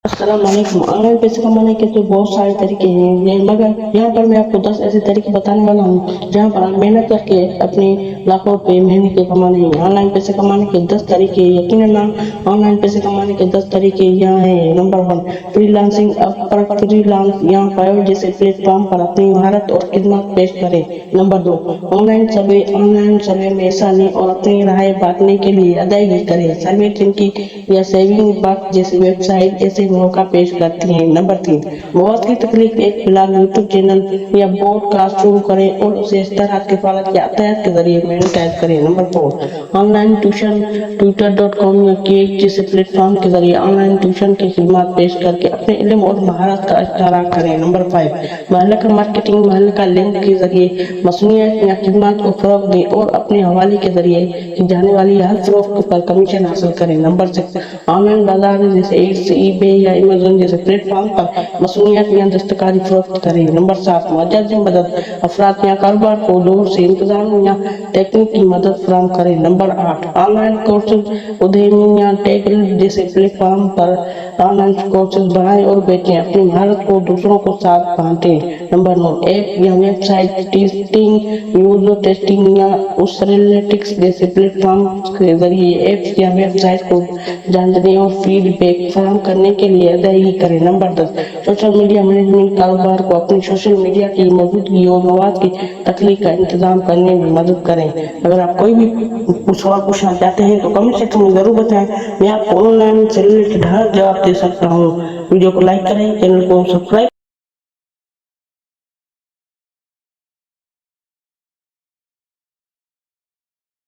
अस्सलाम वालेकुम। ऑनलाइन पैसे कमाने के तो बहुत सारे तरीके हैं, मगर यहाँ पर मैं आपको 10 ऐसे तरीके बताने वाला हूँ जहाँ पर आप मेहनत करके अपने लाखों रुपए महीने के कमाने हैं। ऑनलाइन पैसे कमाने के 10 तरीके, यकीनन ऑनलाइन पैसे कमाने के 10 तरीके यहाँ हैं। Number 1, freelancing. फ्रीलांस यहाँ फाइवर जैसे प्लेटफॉर्म पर अपनी महारत और खिदमत पेश करें। नंबर 2, ऑनलाइन सर्वे में हिस्सा लें और अपनी राय बांटने के लिए अदायगी करें। सर्वे ट्रिंकी या सेविंग बॉक्स जैसी वेबसाइट ऐसे मौका पेश करती हैं। नंबर 3, बहुत की तकलीफ एक ब्लॉग, यूट्यूब चैनल या पॉडकास्ट शुरू करें और उसे इस तरह के फालत या आयात के जरिए मोनेटाइज करें। Number 4, online tuition. ट्विटर.com या केक जैसे प्लेटफॉर्म के जरिए ऑनलाइन ट्यूशन की खिदमत पेश करके अपने इल्म और महारत का इश्तराक करें। नंबर 5, महल का मार्केटिंग। महल का लिंक के जरिए मसनूइयत या खिदमत को फरोग दें और अपने हवाले के जरिए की जाने वाली हर फरोख्त पर कमीशन हासिल करें। नंबर 6, ऑनलाइन बाजार जैसे eBay या Amazon जैसे प्लेटफॉर्म पर मसनूइयत या दस्तकारी फरोख्त करें। नंबर 7, मुआवजे मदद। अफराद या कारोबार को दूर से इंतजाम या टेक्निक की मदद फराहम करें। Number 8, online courses. उद्यमी या टेकल जैसे प्लेटफॉर्म पर ऑनलाइन कोर्सेज बनाएं और बेचें, अपनी महारत को दूसरों को साथ बांटें। नंबर 9, ऐप या वेबसाइट टेस्टिंग। यूजर टेस्टिंग या उसरेलेटिक्स जैसे प्लेटफॉर्म के जरिए ऐप्स या वेबसाइट को जानने और फीडबैक फराहम करने के लिए अदायगी करें। Number 10, social media management. कारोबार को अपनी सोशल मीडिया की मौजूदगी और मवाद की तख्लीक का इंतजाम करने में मदद करें। अगर आप कोई भी सवाल पूछना चाहते हैं तो कमेंट सेक्शन में जरूर बताएं, मैं आपको ऑनलाइन से रिलेटेड हर जवाब दे सकता हूँ। वीडियो को लाइक करें, चैनल को सब्सक्राइब